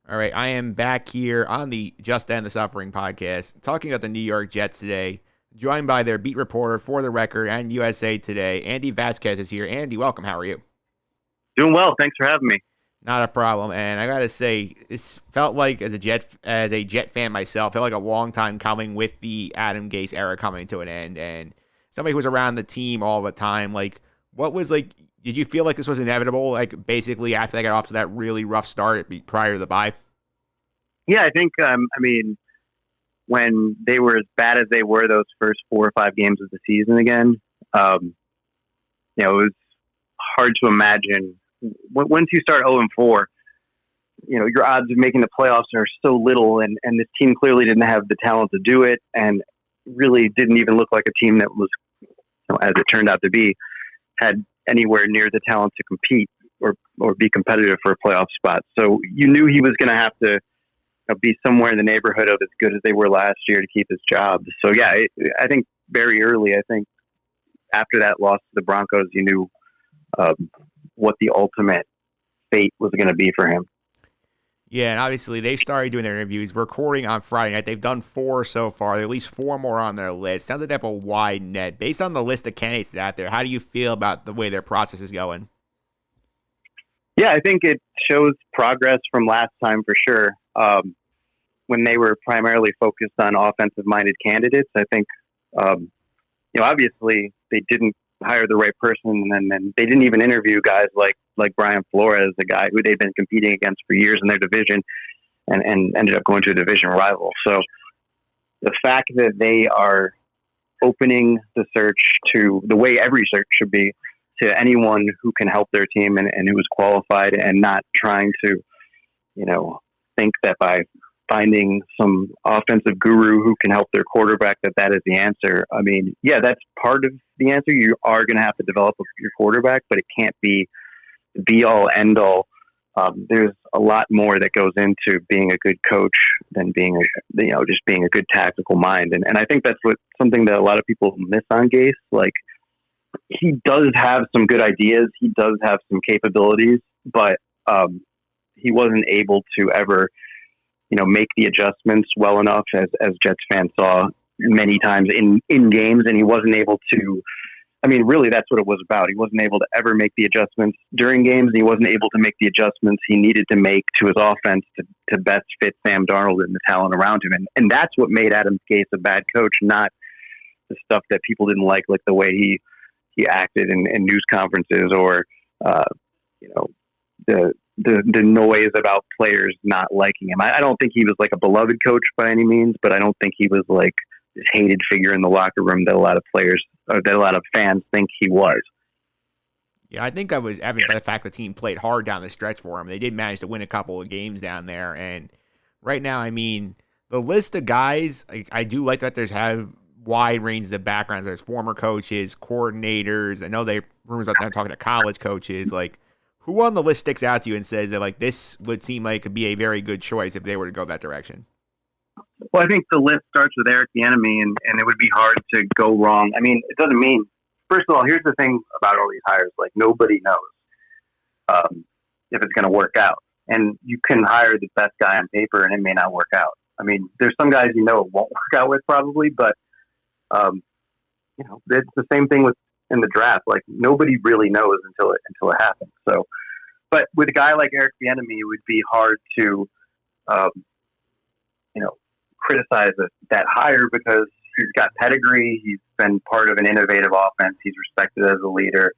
All right, I am back here on the Just End the Suffering podcast, talking about the New York Jets today, joined by their beat reporter for The Record and USA Today. Andy Vasquez is here. Andy, welcome. How are you? Doing well. Thanks for having me. Not a problem. And I gotta say, this felt like as a Jet fan myself, felt like a long time coming with the Adam Gase era coming to an end. And somebody who was around the team all the time, like, what was like? Did you feel like this was inevitable? Like, basically after they got off to that really rough start prior to the bye. Yeah, I think, when they were as bad as they were those first 4 or 5 games of the season again, it was hard to imagine. Once you start 0-4, your odds of making the playoffs are so little, and this team clearly didn't have the talent to do it, and really didn't even look like a team that was, as it turned out to be, had anywhere near the talent to compete or be competitive for a playoff spot. So you knew he was going to have to be somewhere in the neighborhood of as good as they were last year to keep his job. So yeah, I think very early, I think after that loss to the Broncos, you knew what the ultimate fate was going to be for him. Yeah, and obviously they started doing their interviews. We're recording on Friday night. They've done 4 so far. There are at least 4 more on their list. Sounds like they have a wide net. Based on the list of candidates out there, how do you feel about the way their process is going? Yeah, I think it shows progress from last time for sure. When they were primarily focused on offensive-minded candidates, I think, obviously they didn't hire the right person, and then they didn't even interview guys like Brian Flores, a guy who they've been competing against for years in their division, and ended up going to a division rival. So the fact that they are opening the search to the way every search should be to anyone who can help their team and who is qualified, and not trying to, think that by finding some offensive guru who can help their quarterback, that is the answer. I mean, yeah, that's part of the answer. You are going to have to develop your quarterback, but it can't be the be all end all. There's a lot more that goes into being a good coach than being just being a good tactical mind. And I think that's something that a lot of people miss on Gase. Like, he does have some good ideas. He does have some capabilities, but he wasn't able to ever, make the adjustments well enough, as Jets fans saw many times in games. And he wasn't able to, really that's what it was about. He wasn't able to ever make the adjustments during games. And he wasn't able to make the adjustments he needed to make to his offense to best fit Sam Darnold and the talent around him. And that's what made Adam Gase a bad coach, not the stuff that people didn't like the way he acted in news conferences, or the noise about players not liking him. I don't think he was like a beloved coach by any means, but I don't think he was like this hated figure in the locker room that a lot of players or that a lot of fans think he was. Yeah, I think I was evident by the fact the team played hard down the stretch for him. They did manage to win a couple of games down there, and right now, the list of guys, I do like that there's have wide ranges of backgrounds. There's former coaches, coordinators. I know they rumors about them talking to college coaches. Like, who on the list sticks out to you and says that like this would seem like it could be a very good choice if they were to go that direction? Well, I think the list starts with Eric Bieniemy, and it would be hard to go wrong. It doesn't mean. First of all, here's the thing about all these hires: like, nobody knows if it's going to work out, and you can hire the best guy on paper, and it may not work out. There's some guys it won't work out with probably, but it's the same thing in the draft. Like, nobody really knows until it happens. So, but with a guy like Eric Bieniemy, it would be hard to, criticize that hire, because he's got pedigree. He's been part of an innovative offense. He's respected as a leader.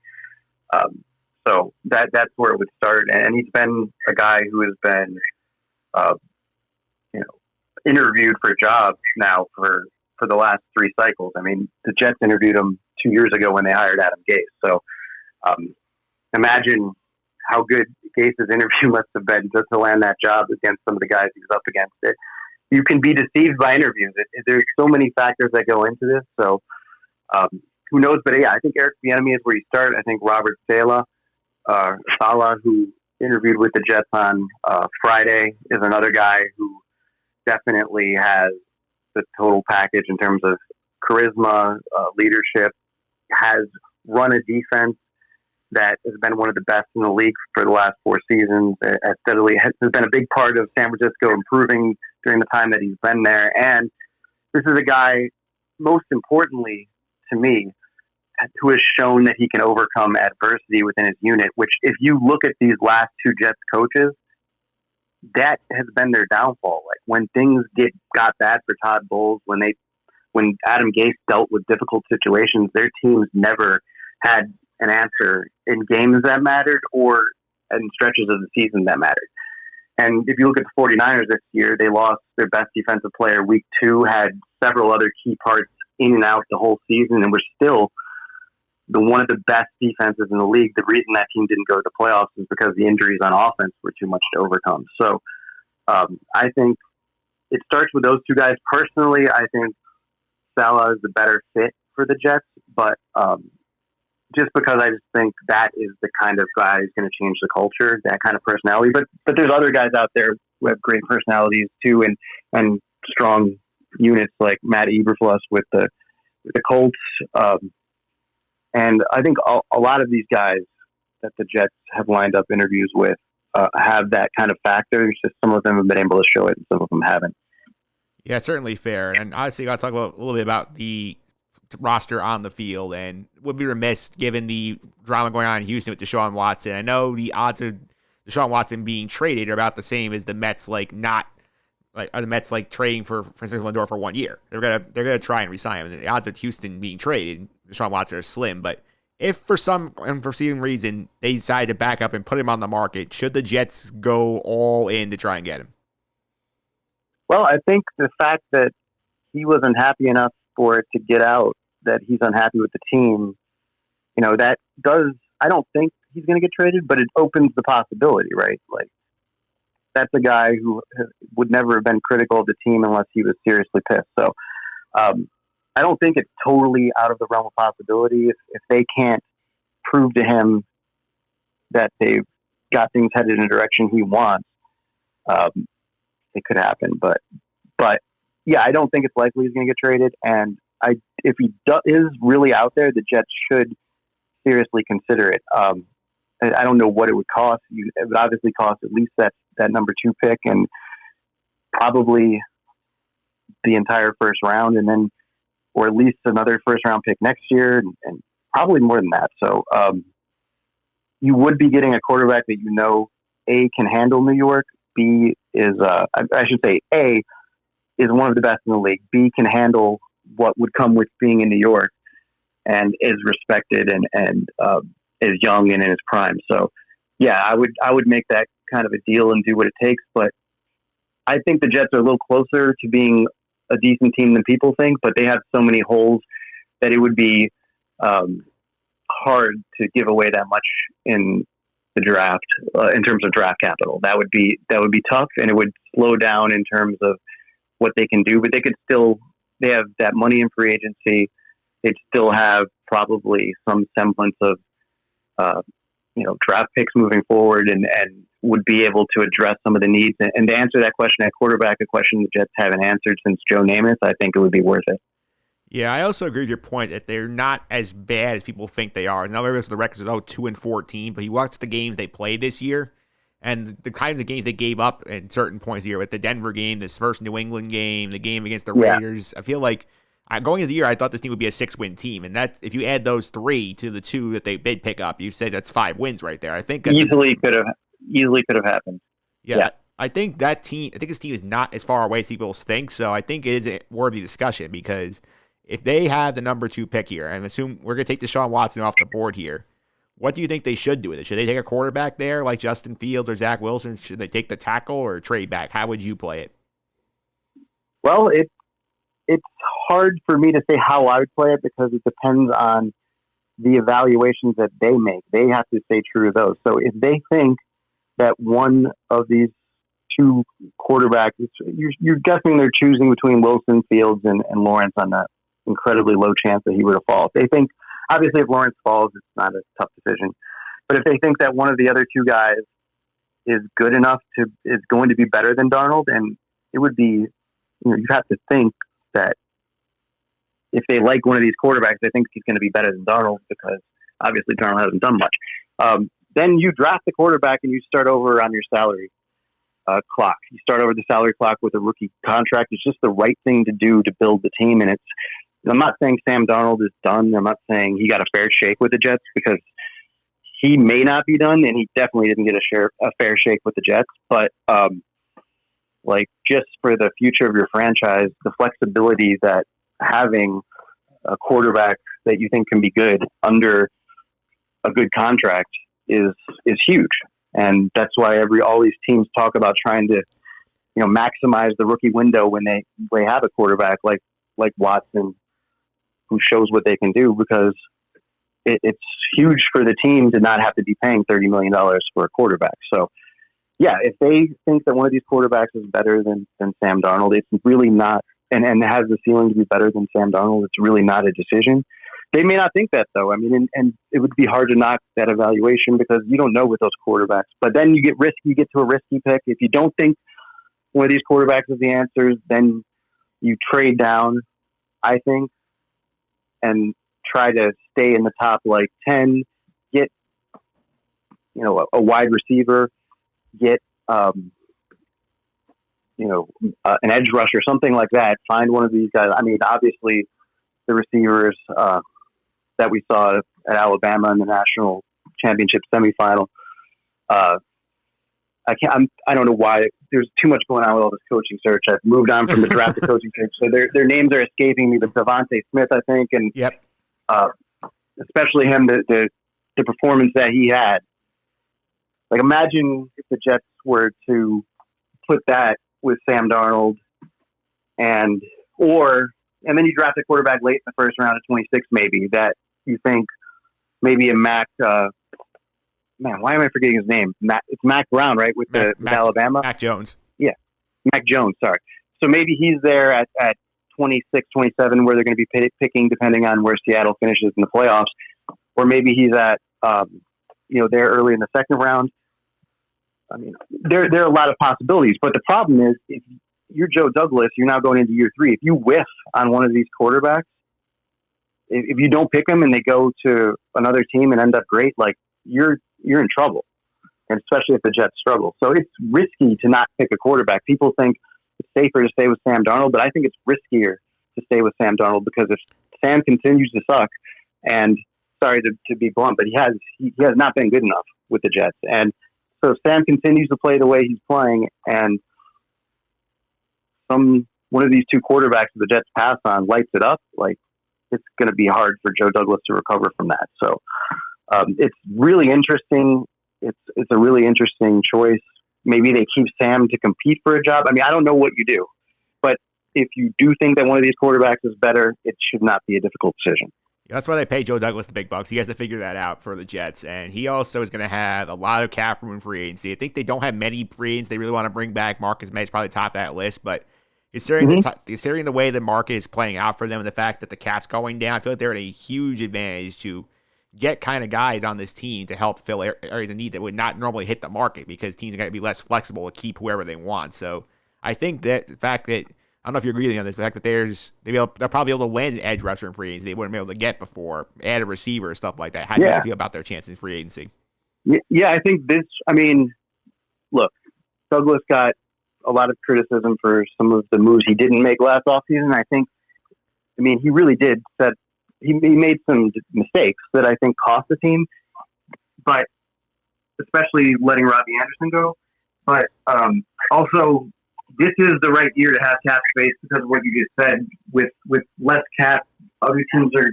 So that's where it would start. And he's been a guy who has been, interviewed for jobs now for the last 3 cycles. The Jets interviewed him 2 years ago when they hired Adam Gase. So imagine how good Gase's interview must have been just to land that job against some of the guys he was up against. You can be deceived by interviews. There's so many factors that go into this. So who knows? But yeah, I think Eric Bieniemy is where you start. I think Robert Saleh, who interviewed with the Jets on Friday, is another guy who definitely has the total package in terms of charisma, leadership, has run a defense that has been one of the best in the league for the last 4 seasons. Steadily has been a big part of San Francisco improving during the time that he's been there. And this is a guy, most importantly to me, who has shown that he can overcome adversity within his unit, which if you look at these last two Jets coaches, that has been their downfall. Like when things got bad for Todd Bowles, when Adam Gase dealt with difficult situations, their teams never had an answer in games that mattered or in stretches of the season that mattered. And if you look at the 49ers this year, they lost their best defensive player week 2, had several other key parts in and out the whole season, and were still one of the best defenses in the league. The reason that team didn't go to the playoffs is because the injuries on offense were too much to overcome. So I think it starts with those two guys. Personally, I think Salah is the better fit for the Jets, but just because I just think that is the kind of guy who's going to change the culture, that kind of personality. But there's other guys out there who have great personalities too, and strong units like Matt Eberflus with the Colts. And I think a lot of these guys that the Jets have lined up interviews with have that kind of factor. It's just some of them have been able to show it and some of them haven't. Yeah, certainly fair. And obviously, got to talk a little bit about the roster on the field, and would be remiss given the drama going on in Houston with Deshaun Watson. I know the odds of Deshaun Watson being traded are about the same as the Mets, are the Mets trading for Francisco Lindor for 1 year. They're gonna try and resign him. And the odds of Houston being traded, Deshaun Watson, are slim. But if for some unforeseen reason they decide to back up and put him on the market, should the Jets go all in to try and get him? Well, I think the fact that he wasn't happy enough for it to get out that he's unhappy with the team, that does, I don't think he's going to get traded, but it opens the possibility, right? Like, that's a guy who would never have been critical of the team unless he was seriously pissed. So I don't think it's totally out of the realm of possibility. If they can't prove to him that they've got things headed in a direction he wants, it could happen. But yeah, I don't think it's likely he's going to get traded. And if he is really out there, the Jets should seriously consider it. I don't know what it would cost. It would obviously cost at least that number 2 pick and probably the entire first round, and then, or at least another first round pick next year, and probably more than that. So you would be getting a quarterback that A, can handle New York, B is I should say A is one of the best in the league, B can handle what would come with being in New York, and is respected and is young and in his prime. So yeah, I would make that kind of a deal and do what it takes. But I think the Jets are a little closer to being a decent team than people think, but they have so many holes that it would be hard to give away that much in the draft in terms of draft capital. That would be tough, and it would slow down in terms of what they can do. But they have that money in free agency. They'd still have probably some semblance of draft picks moving forward, and would be able to address some of the needs. And to answer that question at quarterback, a question the Jets haven't answered since Joe Namath, I think it would be worth it. Yeah, I also agree with your point that they're not as bad as people think they are. Now, the record is 2-14, but you watch the games they played this year, and the kinds of games they gave up at certain points here, with the Denver game, this first New England game, the game against the Raiders. I feel like going into the year, I thought this team would be a 6-win team, and that if you add those 3 to the 2 that they did pick up, you say that's 5 wins right there. I think easily could have happened. Yeah. I think this team is not as far away as people think, so I think it is a worthy discussion, because if they have the number 2 pick here, and assume we're going to take Deshaun Watson off the board here, what do you think they should do with it? Should they take a quarterback there like Justin Fields or Zach Wilson? Should they take the tackle or trade back? How would you play it? Well, it's hard for me to say how I would play it, because it depends on the evaluations that they make. They have to stay true to those. So if they think that one of these 2 quarterbacks, you're guessing they're choosing between Wilson, Fields, and Lawrence on that incredibly low chance that he would have fallen. They think, obviously, if Lawrence falls, it's not a tough decision. But if they think that one of the other 2 guys is good enough is going to be better than Darnold, and it would be, you have to think that if they like one of these quarterbacks, they think he's going to be better than Darnold, because Obviously, Darnold hasn't done much. Then you draft the quarterback and you start over on your salary clock. You start over the salary clock with a rookie contract. It's just the right thing to do to build the team. And I'm not saying Sam Darnold is done. I'm not saying he got a fair shake with the Jets, because he may not be done, and he definitely didn't get a fair shake with the Jets. But just for the future of your franchise, the flexibility that having a quarterback that you think can be good under a good contract is huge. And that's why all these teams talk about trying to, maximize the rookie window when they have a quarterback like Watson, who shows what they can do, because it's huge for the team to not have to be paying $30 million for a quarterback. So, yeah, if they think that one of these quarterbacks is better than Sam Darnold, it's really not, and has the ceiling to be better than Sam Darnold, it's really not a decision. They may not think that, though. I mean, and it would be hard to knock that evaluation, because you don't know with those quarterbacks. But then you get to a risky pick. If you don't think one of these quarterbacks is the answers, then you trade down, I think, and try to stay in the top 10, get a wide receiver, get an edge rusher, something like that. Find one of these guys. I mean, obviously the receivers that we saw at Alabama in the national championship semifinal. I don't know why there's too much going on with all this coaching search. I've moved on from the draft to coaching search, so their names are escaping me. But Devontae Smith, I think, and yep. Especially him, the performance that he had. Imagine if the Jets were to put that with Sam Darnold, and then you draft a quarterback late in the first round of 26, maybe, that you think maybe a Mac. Why am I forgetting his name? It's Mac Brown, right? With Alabama. Mac Jones. Yeah, Mac Jones. Sorry. So maybe he's there at 26, 27, where they're going to be picking depending on where Seattle finishes in the playoffs, or maybe he's at there early in the second round. I mean, there are a lot of possibilities, but the problem is, if you're Joe Douglas, you're now going into year 3. If you whiff on one of these quarterbacks, if you don't pick them and they go to another team and end up great, you're in trouble, and especially if the Jets struggle. So it's risky to not pick a quarterback. People think it's safer to stay with Sam Darnold, but I think it's riskier to stay with Sam Darnold, because if Sam continues to suck, and sorry to be blunt, but he has not been good enough with the Jets. And so if Sam continues to play the way he's playing, and one of these two quarterbacks that the Jets pass on lights it up, it's going to be hard for Joe Douglas to recover from that. So it's really interesting. It's a really interesting choice. Maybe they keep Sam to compete for a job. I mean, I don't know what you do, but if you do think that one of these quarterbacks is better, it should not be a difficult decision. That's why they pay Joe Douglas the big bucks. He has to figure that out for the Jets. And he also is going to have a lot of cap room in free agency. I think they don't have many free agents they really want to bring back. Marcus May is probably top of that list. But considering the way the market is playing out for them, and the fact that the cap's going down, I feel like they're at a huge advantage to get kind of guys on this team to help fill areas of need that would not normally hit the market, because teams are going to be less flexible to keep whoever they want. So I think that the fact that, I don't know if you agree with me on this, the fact that they'll probably be able to land an edge rusher in free agency they wouldn't be able to get before, add a receiver, stuff like that. How do you feel about their chances in free agency? Yeah, I think look, Douglas got a lot of criticism for some of the moves he didn't make last offseason. He really did he made some mistakes that I think cost the team, but especially letting Robbie Anderson go. But also, this is the right year to have cap space, because of what you just said. With less cap, other teams are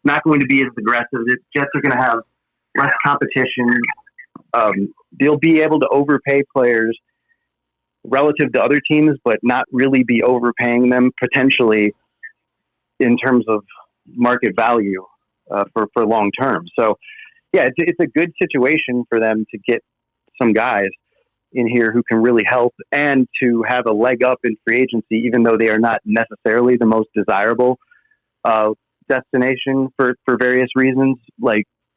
not going to be as aggressive. The Jets are going to have less competition. They'll be able to overpay players relative to other teams, but not really be overpaying them potentially in terms of market value for long term. So, yeah, it's a good situation for them to get some guys in here who can really help, and to have a leg up in free agency, even though they are not necessarily the most desirable destination for various reasons.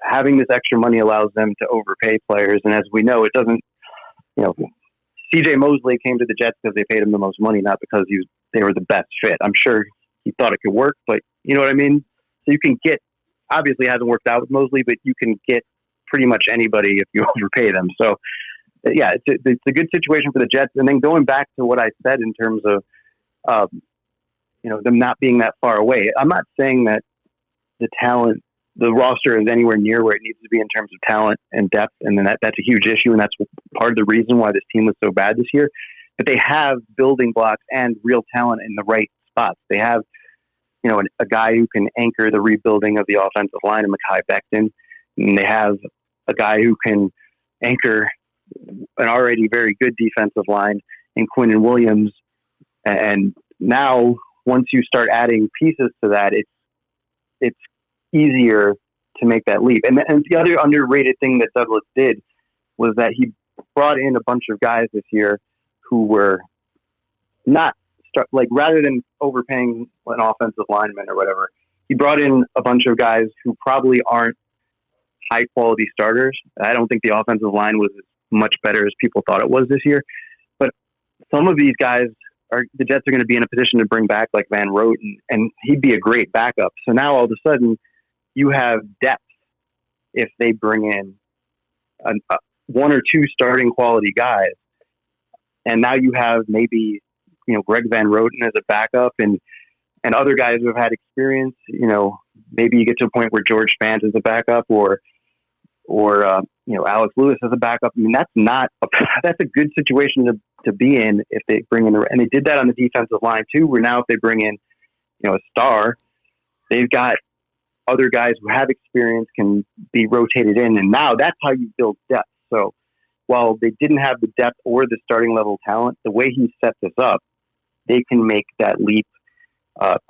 Having this extra money allows them to overpay players, and as we know, it doesn't. C.J. Mosley came to the Jets because they paid him the most money, not because they were the best fit. I'm sure he thought it could work, but you know what I mean? So you can get obviously hasn't worked out with Mosley, but you can get pretty much anybody if you overpay them. So, yeah, it's a good situation for the Jets. And then going back to what I said in terms of, them not being that far away, I'm not saying that the roster is anywhere near where it needs to be in terms of talent and depth. And then that's a huge issue. And that's part of the reason why this team was so bad this year. But they have building blocks and real talent in the right spots. They have, a guy who can anchor the rebuilding of the offensive line in Mekhi Becton. And they have a guy who can anchor an already very good defensive line in Quinnen Williams. And now, once you start adding pieces to that, it's easier to make that leap. And the other underrated thing that Douglas did was that he brought in a bunch of guys this year who were not rather than overpaying an offensive lineman or whatever, he brought in a bunch of guys who probably aren't high quality starters. I don't think the offensive line was as much better as people thought it was this year, but some of these guys the Jets are going to be in a position to bring back like Van Roten, and he'd be a great backup. So now all of a sudden you have depth if they bring in one or two starting quality guys. And now you have maybe, Greg Van Roten as a backup and other guys who have had experience. Maybe you get to a point where George Fant is a backup or Alex Lewis as a backup. I mean, that's a good situation to be in if they bring in and they did that on the defensive line too, where now if they bring in, a star, they've got other guys who have experience can be rotated in. And now that's how you build depth. So while they didn't have the depth or the starting level talent, the way he set this up, they can make that leap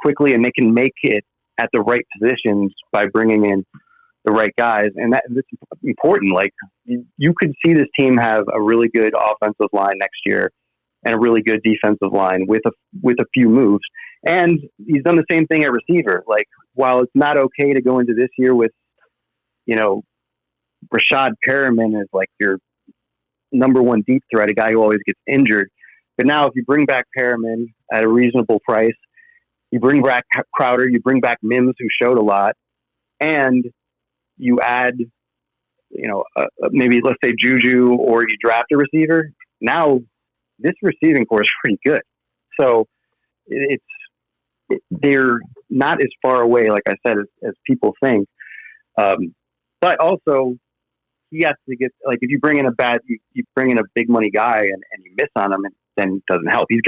quickly, and they can make it at the right positions by bringing in the right guys. And that's important. Like you could see this team have a really good offensive line next year and a really good defensive line with a few moves. And he's done the same thing at receiver. Like while it's not okay to go into this year with, Rashad Perriman is like your number one deep threat, a guy who always gets injured. But now if you bring back Perriman at a reasonable price, you bring back Crowder, you bring back Mims, who showed a lot, and you add, maybe let's say Juju, or you draft a receiver. Now this receiving core is pretty good. So they're not as far away, like I said, as people think. But also, he has to get, like, if you bring in you bring in a big money guy and you miss on him, then it doesn't help. You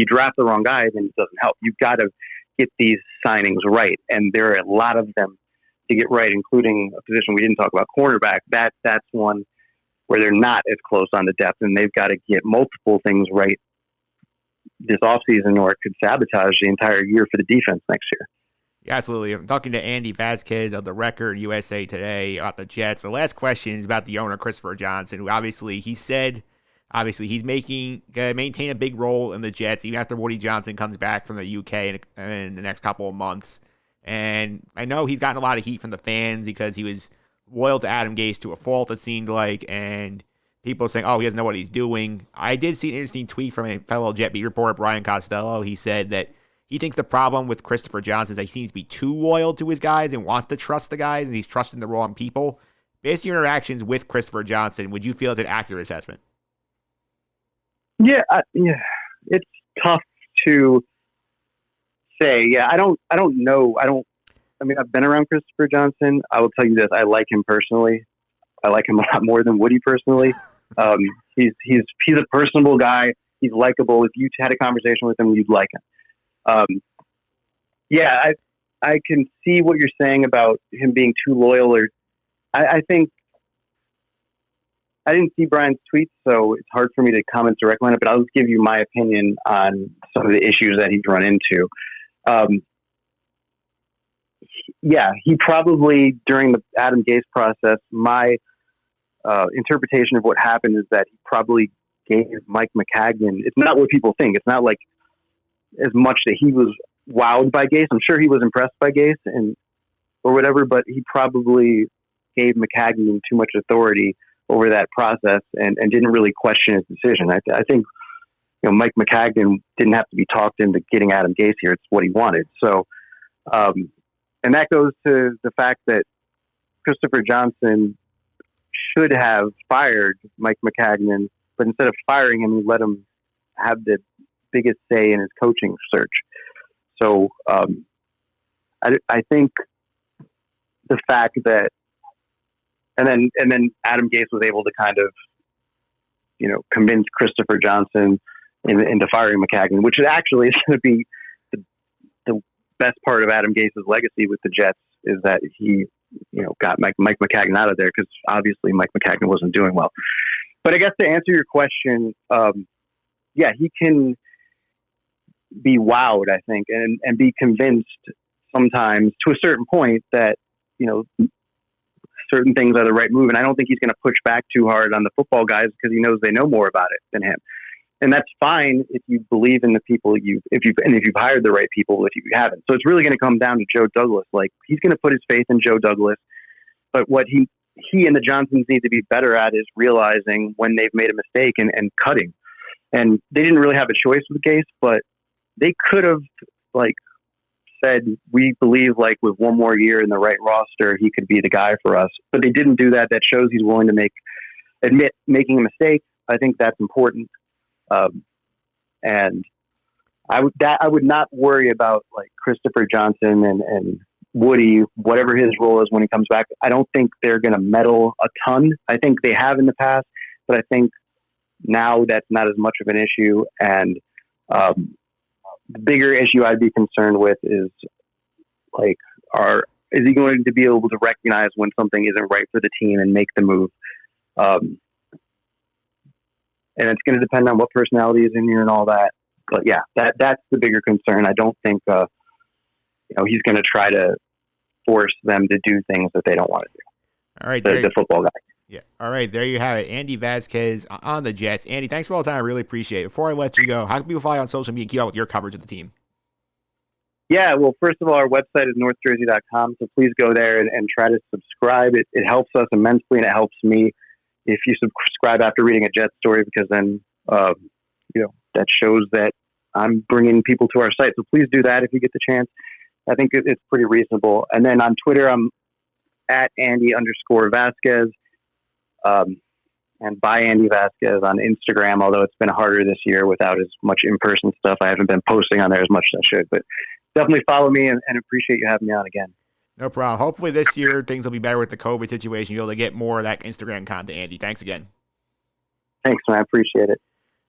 draft the wrong guy, then it doesn't help. You've got to get these signings right. And there are a lot of them to get right, including a position we didn't talk about, cornerback. That's one where they're not as close on the depth, and they've got to get multiple things right this offseason, or it could sabotage the entire year for the defense next year. Yeah, absolutely. I'm talking to Andy Vasquez of The Record USA Today about the Jets. The last question is about the owner, Christopher Johnson, who he said he's maintain a big role in the Jets even after Woody Johnson comes back from the UK in the next couple of months. And I know he's gotten a lot of heat from the fans because he was loyal to Adam Gase to a fault, it seemed like, and people saying, he doesn't know what he's doing. I did see an interesting tweet from a fellow Jet beat reporter, Brian Costello. He said that he thinks the problem with Christopher Johnson is that he seems to be too loyal to his guys and wants to trust the guys, and he's trusting the wrong people. Based on your interactions with Christopher Johnson, would you feel it's an accurate assessment? Yeah, it's tough to say. Yeah, I don't know. I've been around Christopher Johnson. I will tell you this: I like him personally. I like him a lot more than Woody personally. He's a personable guy. He's likable. If you had a conversation with him, you'd like him. I can see what you're saying about him being too loyal. I think I didn't see Brian's tweets, so it's hard for me to comment directly on it. But I'll just give you my opinion on some of the issues that he's run into. He probably, during the Adam Gase process, my interpretation of what happened is that he probably gave Mike Maccagnan. It's not what people think. It's not like as much that he was wowed by Gase. I'm sure he was impressed by Gase or whatever, but he probably gave Maccagnan too much authority over that process and didn't really question his decision. I think Mike Maccagnan didn't have to be talked into getting Adam Gase here. It's what he wanted. So And that goes to the fact that Christopher Johnson should have fired Mike Maccagnan, but instead of firing him, he let him have the biggest say in his coaching search. So I think the fact that, and then Adam Gase was able to kind of, convince Christopher Johnson into firing Maccagnan, which actually is going to be the best part of Adam Gase's legacy with the Jets, is that he, got Mike Maccagnan out of there, because obviously Mike Maccagnan wasn't doing well. But I guess to answer your question, he can be wowed, I think, and be convinced sometimes to a certain point that, certain things are the right move. And I don't think he's going to push back too hard on the football guys, because he knows they know more about it than him. And that's fine if you believe in the people if you've hired the right people, if you haven't. So it's really going to come down to Joe Douglas. Like, he's going to put his faith in Joe Douglas, but what he and the Johnsons need to be better at is realizing when they've made a mistake and cutting. And they didn't really have a choice with Gase, but they could have said, we believe with one more year in the right roster, he could be the guy for us. But they didn't do that. That shows he's willing to admit making a mistake. I think that's important. And I would not worry about Christopher Johnson and Woody, whatever his role is when he comes back. I don't think they're going to meddle a ton. I think they have in the past, but I think now that's not as much of an issue. And the bigger issue I'd be concerned with is is he going to be able to recognize when something isn't right for the team and make the move? And it's going to depend on what personality is in here and all that. But yeah, that's the bigger concern. I don't think he's going to try to force them to do things that they don't want to do. All right, the football guy. Yeah. All right, there you have it. Andy Vasquez on the Jets. Andy, thanks for all the time. I really appreciate it. Before I let you go, how can people follow you on social media and keep up with your coverage of the team? Yeah, well, first of all, our website is northjersey.com, so please go there and try to subscribe. It helps us immensely, and it helps me if you subscribe after reading a Jets story, because then that shows that I'm bringing people to our site. So please do that if you get the chance. I think it's pretty reasonable. And then on Twitter, I'm at Andy_Vasquez. And by Andy Vasquez on Instagram, although it's been harder this year without as much in-person stuff. I haven't been posting on there as much as I should, but definitely follow me and appreciate you having me on again. No problem. Hopefully this year things will be better with the COVID situation. You'll be able to get more of that Instagram content, Andy. Thanks again. Thanks, man. I appreciate it.